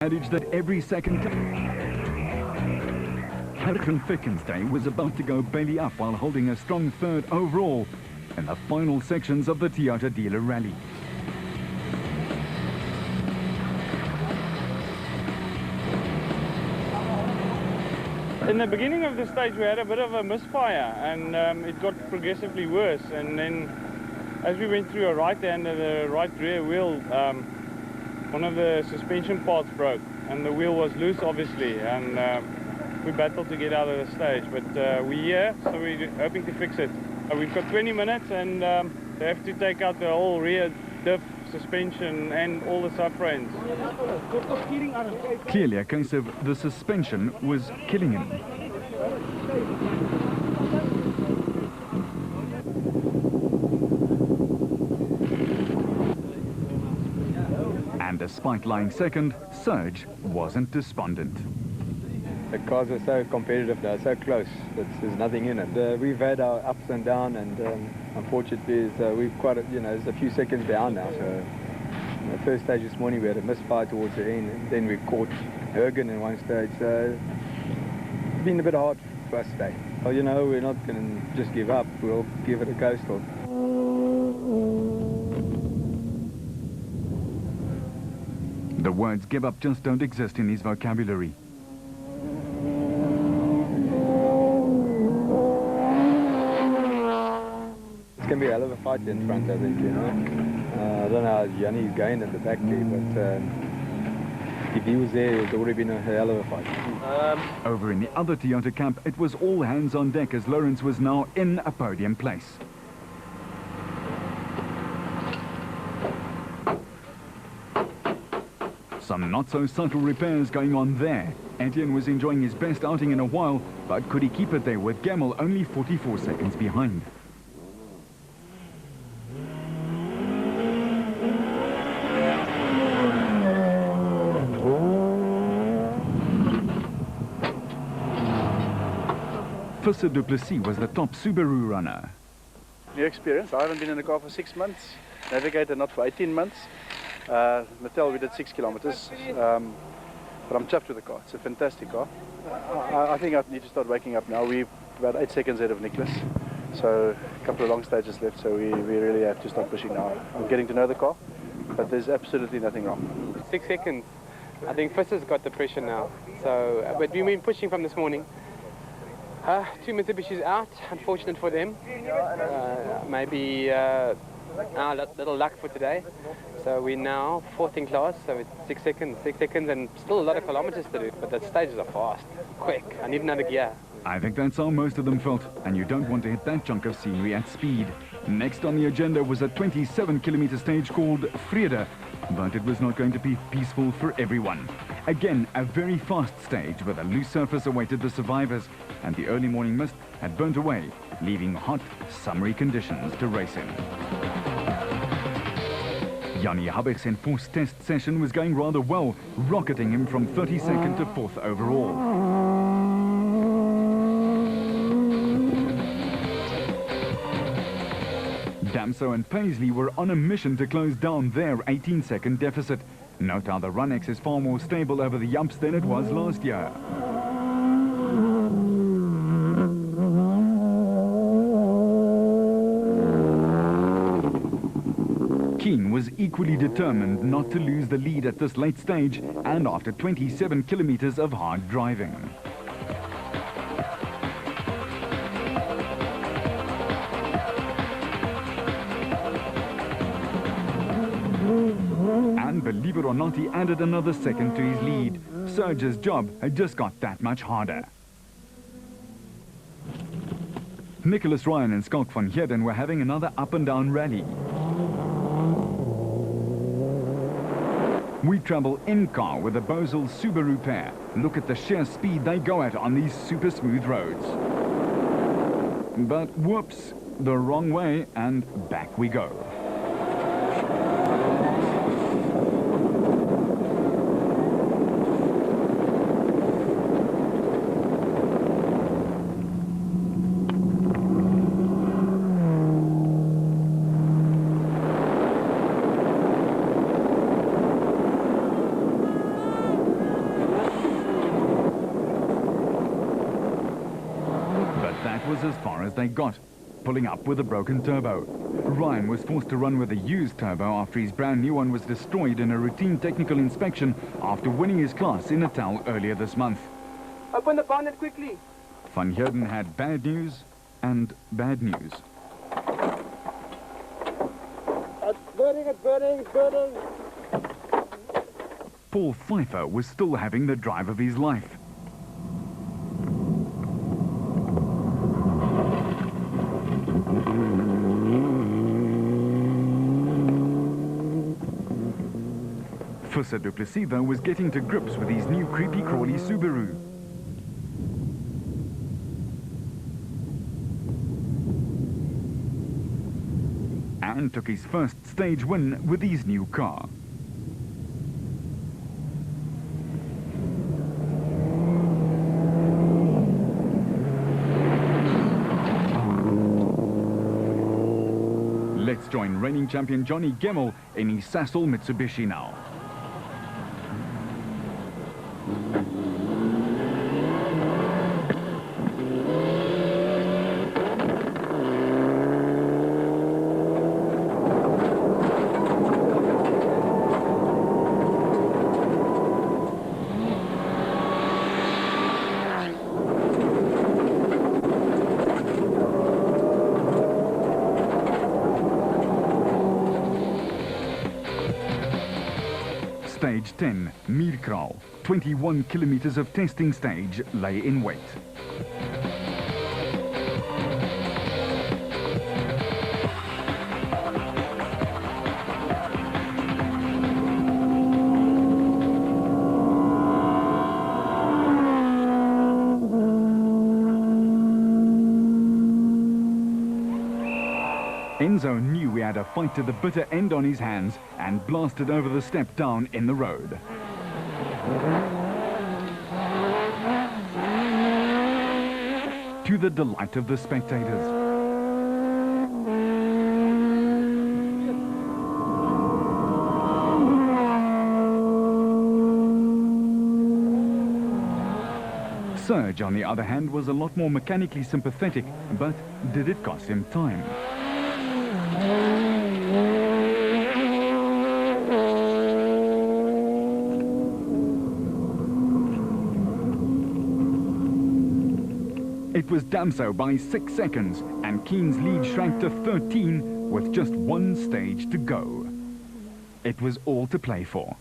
adage that every second... Hergen Fikkenstein was about to go belly up while holding a strong third overall in the final sections of the Toyota Dealer Rally. In the beginning of the stage we had a bit of a misfire, and it got progressively worse, and then as we went through a right hand of the right rear wheel, one of the suspension parts broke and the wheel was loose obviously, and we battled to get out of the stage, but we're here, so we're hoping to fix it. We've got 20 minutes and they have to take out the whole rear diff, suspension and all the subframes. Clearly a case of the suspension was killing him. And despite lying second, Serge wasn't despondent. The cars are so competitive now, so close, there's nothing in it. We've had our ups and downs, and unfortunately we've quite there's a few seconds behind now. So in the first stage this morning we had a misfire towards the end, and then we caught Hergen in one stage, so it's been a bit hard for us today. Well, we're not going to just give up, we'll give it a go still. The words give up just don't exist in his vocabulary. It's going to be a hell of a fight in front, I think, I don't know how Jannie's going at the back there, but if he was there, it would already been a hell of a fight. Over in the other Toyota camp, it was all hands on deck as Lawrence was now in a podium place. Some not-so-subtle repairs going on there. Etienne was enjoying his best outing in a while, but could he keep it there with Gemmell only 44 seconds behind? Visser Du Plessis was the top Subaru runner. New experience. I haven't been in the car for 6 months. Navigator not for 18 months. Mattel, we did 6 kilometers. But I'm chuffed with the car. It's a fantastic car. I think I need to start waking up now. We're about 8 seconds ahead of Nicholas. So a couple of long stages left, so we really have to start pushing now. I'm getting to know the car, but there's absolutely nothing wrong. 6 seconds. I think Visser's got the pressure now. So, but we've been pushing from this morning. 2 Mitsubishis out, unfortunate for them. Maybe our little luck for today. So we're now 4th in class, so it's 6 seconds, and still a lot of kilometers to do. But the stages are fast, quick. I need another gear. I think that's how most of them felt, and you don't want to hit that chunk of scenery at speed. Next on the agenda was a 27-kilometer stage called Vrede, but it was not going to be peaceful for everyone. Again, a very fast stage with a loose surface awaited the survivors, and the early morning mist had burnt away, leaving hot, summery conditions to race in. Jannie Habig's enforced test session was going rather well, rocketing him from 32nd to 4th overall. Damso and Paisley were on a mission to close down their 18-second deficit. Note how the Runex is far more stable over the Yumps than it was last year. Keen was equally determined not to lose the lead at this late stage and after 27 kilometers of hard driving. And believe it or not, he added another second to his lead. Serge's job had just got that much harder. Nicholas Ryan and Schalk van Heerden were having another up-and-down rally. We travel in car with the Bosel Subaru pair. Look at the sheer speed they go at on these super smooth roads. But whoops, the wrong way, and back we go. as far as they got, pulling up with a broken turbo. Ryan was forced to run with a used turbo after his brand new one was destroyed in a routine technical inspection after winning his class in Natal earlier this month. Open the bonnet quickly. Van Heerden had bad news and bad news. It's burning. Paul Pfeiffer was still having the drive of his life. Visser Du Plessis, though, was getting to grips with his new creepy-crawly Subaru. And took his first stage win with his new car. Let's join reigning champion Johnny Gemmell in his Sasol Mitsubishi now. Stage 10, Meerkraal. 21 kilometers of testing stage lay in wait. Enzo knew he had a fight to the bitter end on his hands and blasted over the step down in the road. To the delight of the spectators. Serge, on the other hand, was a lot more mechanically sympathetic, but did it cost him time? It was Damso by 6 seconds, and Keen's lead shrank to 13 with just one stage to go. It was all to play for.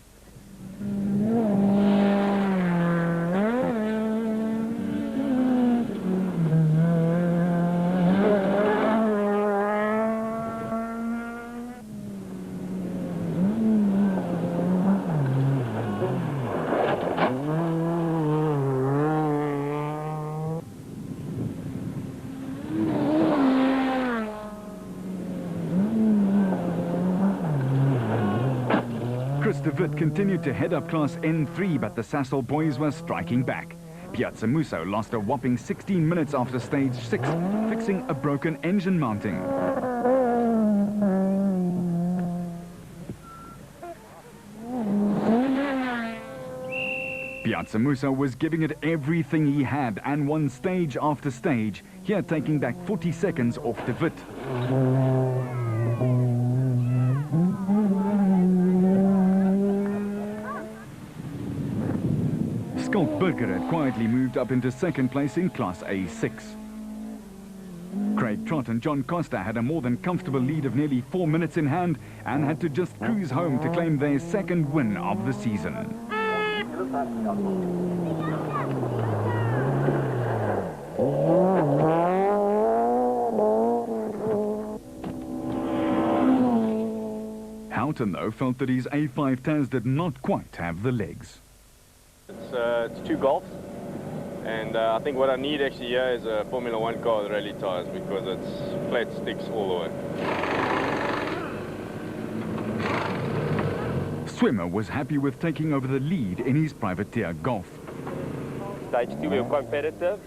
Chris de Wit continued to head up Class N3, but the Sasol boys were striking back. Piazza Musso lost a whopping 16 minutes after stage 6, fixing a broken engine mounting. Piazza Musso was giving it everything he had and won stage after stage, here taking back 40 seconds off de Wit. Skulkberger had quietly moved up into second place in Class A6. Craig Trott and John Costa had a more than comfortable lead of nearly 4 minutes in hand and had to just cruise home to claim their second win of the season. Houghton, though, felt that his A5 Taz did not quite have the legs. It's 2 Golfs, and I think what I need actually here is a Formula 1 car with rally tires, because it's flat sticks all the way. Swimmer was happy with taking over the lead in his privateer Golf. Stage 2 we were competitive,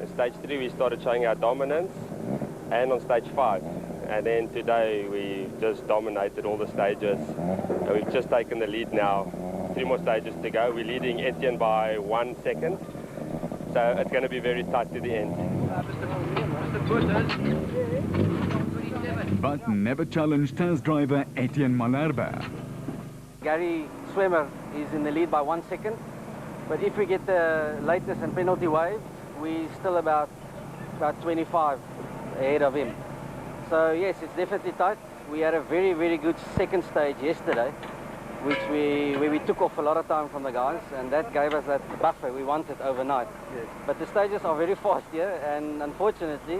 in stage 3 we started showing our dominance, and on stage 5. And then today we just dominated all the stages, and we've just taken the lead now. 3 more stages to go. We're leading Etienne by 1 second, so it's going to be very tight to the end. But never challenged TAS driver Etienne Malherbe. Gary Swimmer is in the lead by 1 second, but if we get the latest and penalty waived, we're still about 25 ahead of him. So yes, it's definitely tight. We had a very, very good second stage yesterday, where we took off a lot of time from the guys, and that gave us that buffer we wanted overnight. Yes. But the stages are very fast here, and unfortunately,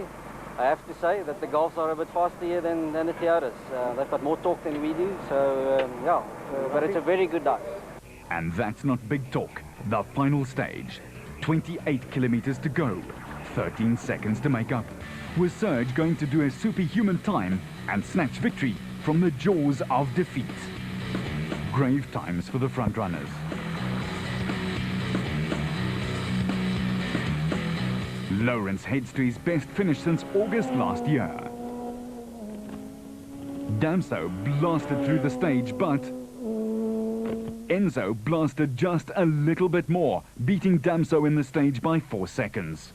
I have to say that the Golfs are a bit faster here than the Toyotas. They've got more torque than we do, so but it's a very good dive. And that's not big talk. The final stage, 28 kilometers to go, 13 seconds to make up. Was Serge going to do a superhuman time and snatch victory from the jaws of defeat? Grave times for the front runners. Lawrence heads to his best finish since August last year. Damso blasted through the stage, but Enzo blasted just a little bit more, beating Damso in the stage by 4 seconds.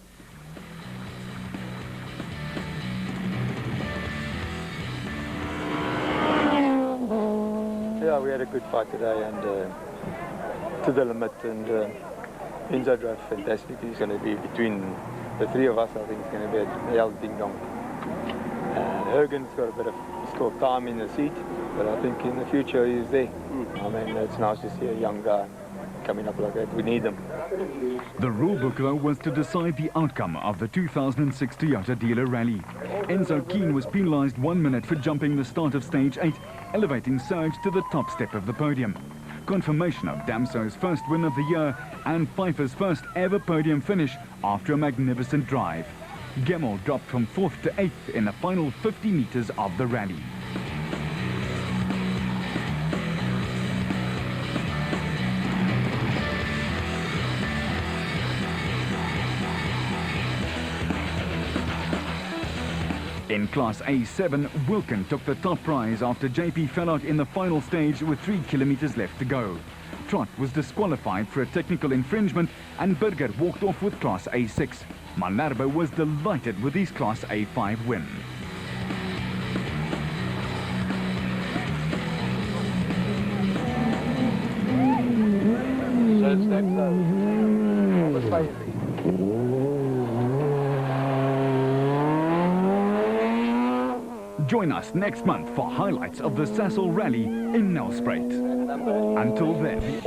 Yeah, we had a good fight today, and to the limit, and Enzo drove fantastic. He's going to be between the three of us. I think it's going to be a real ding dong. Hergen's got a bit of still time in the seat, but I think in the future he's there. I mean, it's nice to see a young guy coming up like that. We need them. The rule book, though, was to decide the outcome of the 2006 Toyota Dealer Rally. Enzo Keen was penalised 1 minute for jumping the start of stage 8, elevating Serge to the top step of the podium. Confirmation of Damso's first win of the year and Pfeiffer's first ever podium finish after a magnificent drive. Gemmell dropped from 4th to 8th in the final 50 metres of the rally. In Class A7, Wilken took the top prize after JP fell out in the final stage with 3 kilometers left to go. Trott was disqualified for a technical infringement and Burger walked off with Class A6. Malherbe was delighted with his Class A5 win. Join us next month for highlights of the Sasol Rally in Nelspruit. Until then,